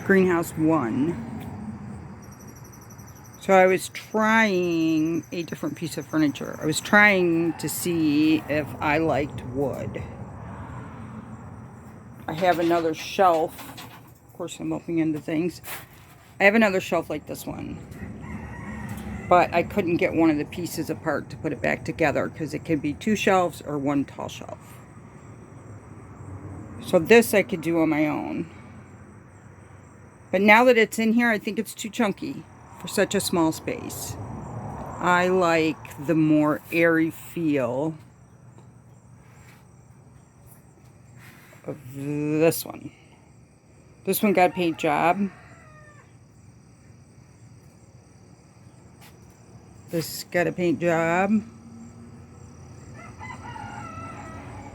Greenhouse 1. So I was trying a different piece of furniture. I was trying to see if I liked wood. I have another shelf. Of course, I'm opening into things. I have another shelf like this one. But I couldn't get one of the pieces apart to put it back together because it can be 2 shelves or 1 tall shelf. So this I could do on my own. But now that it's in here, I think it's too chunky for such a small space. I like the more airy feel of this one. This one got a paint job. This got a paint job.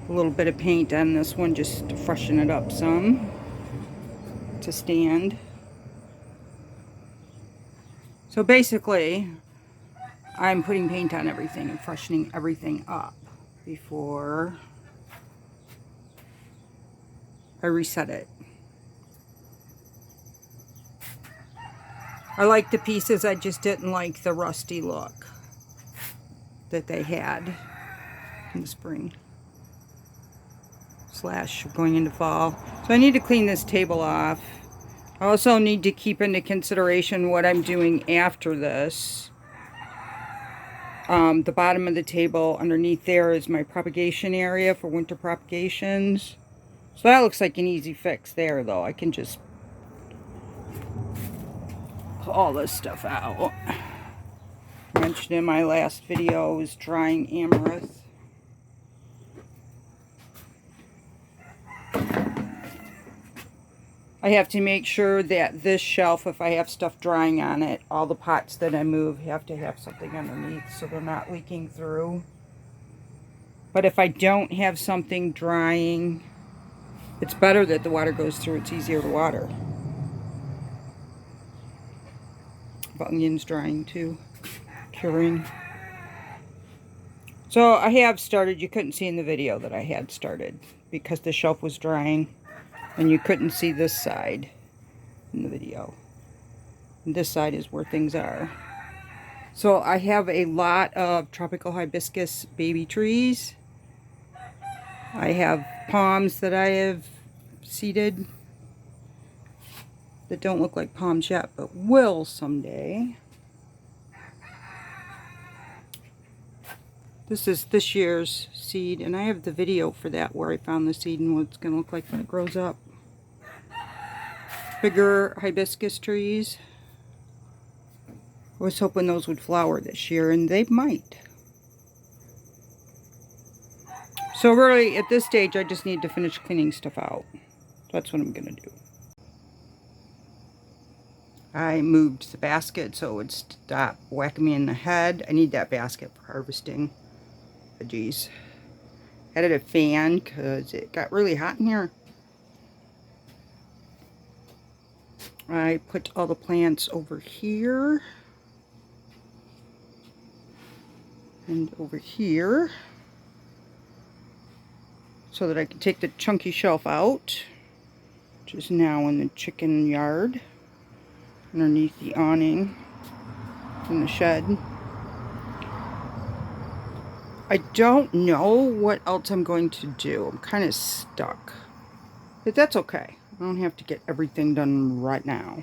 A little bit of paint on this one just to freshen it up some. To stand. So basically, I'm putting paint on everything and freshening everything up before I reset it. I like the pieces, I just didn't like the rusty look that they had in the spring / going into fall. So I need to clean this table off. I also need to keep into consideration what I'm doing after this. The bottom of the table underneath there is my propagation area for winter propagations. So that looks like an easy fix there, though. I can just pull all this stuff out. I mentioned in my last video is drying amaranth. I have to make sure that this shelf, if I have stuff drying on it, all the pots that I move have to have something underneath so they're not leaking through. But if I don't have something drying, it's better that the water goes through. It's easier to water. Onions drying too, curing. So I have started, you couldn't see in the video that I had started because the shelf was drying. And you couldn't see this side in the video. And this side is where things are. So I have a lot of tropical hibiscus baby trees. I have palms that I have seeded that don't look like palms yet, but will someday. This is this year's seed, and I have the video for that where I found the seed and what it's going to look like when it grows up. Bigger hibiscus trees. I was hoping those would flower this year, and they might. So really, at this stage, I just need to finish cleaning stuff out. That's what I'm going to do. I moved the basket so it would stop whacking me in the head. I need that basket for harvesting veggies. Added a fan because it got really hot in here. I put all the plants over here and over here so that I can take the chunky shelf out, which is now in the chicken yard underneath the awning in the shed. I don't know what else I'm going to do. I'm kind of stuck, but that's okay. I don't have to get everything done right now.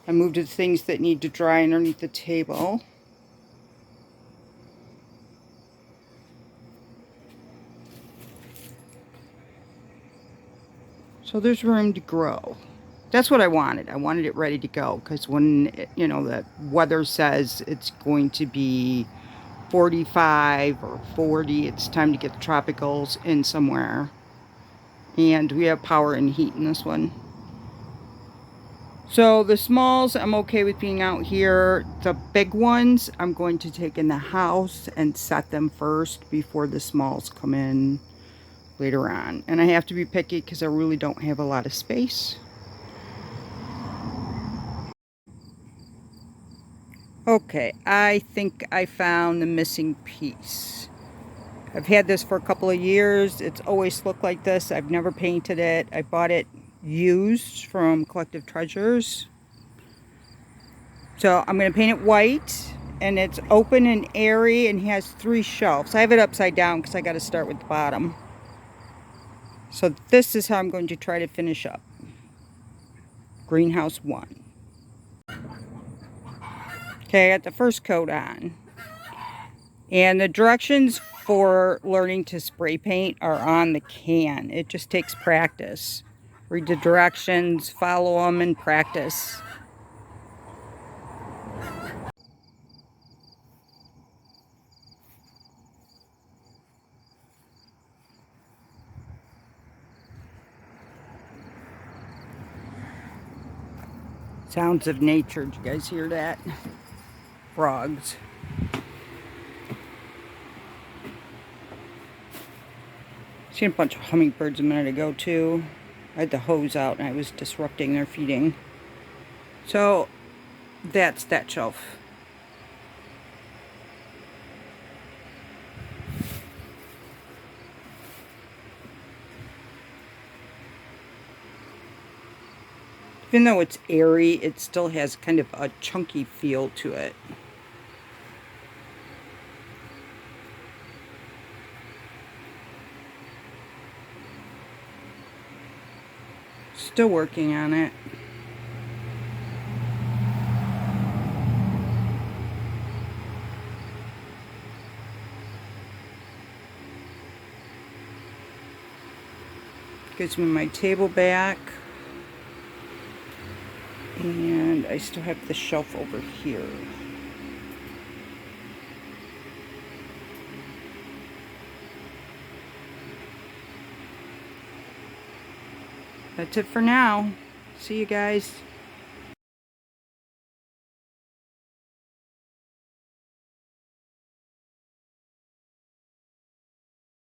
I moved the things that need to dry underneath the table. So there's room to grow. That's what I wanted. I wanted it ready to go because when, you know, the weather says it's going to be 45 or 40, it's time to get the tropicals in somewhere. And we have power and heat in this one. So the smalls, I'm okay with being out here. The big ones, I'm going to take in the house and set them first before the smalls come in later on. And I have to be picky because I really don't have a lot of space. Okay, I think I found the missing piece. I've had this for a couple of years. It's always looked like this. I've never painted it. I bought it used from Collective Treasures. So I'm going to paint it white, and it's open and airy and has 3 shelves. I have it upside down because I got to start with the bottom. So this is how I'm going to try to finish up Greenhouse 1. Okay, I got the first coat on. And the directions for learning to spray paint are on the can. It just takes practice. Read the directions, follow them, and practice. Sounds of nature. Did you guys hear that? Frogs. Seen a bunch of hummingbirds a minute ago too. I had the hose out and I was disrupting their feeding. So that's that shelf. Even though it's airy, it still has kind of a chunky feel to it. Still working on it. Gives me my table back. And I still have the shelf over here. That's it for now. See you guys.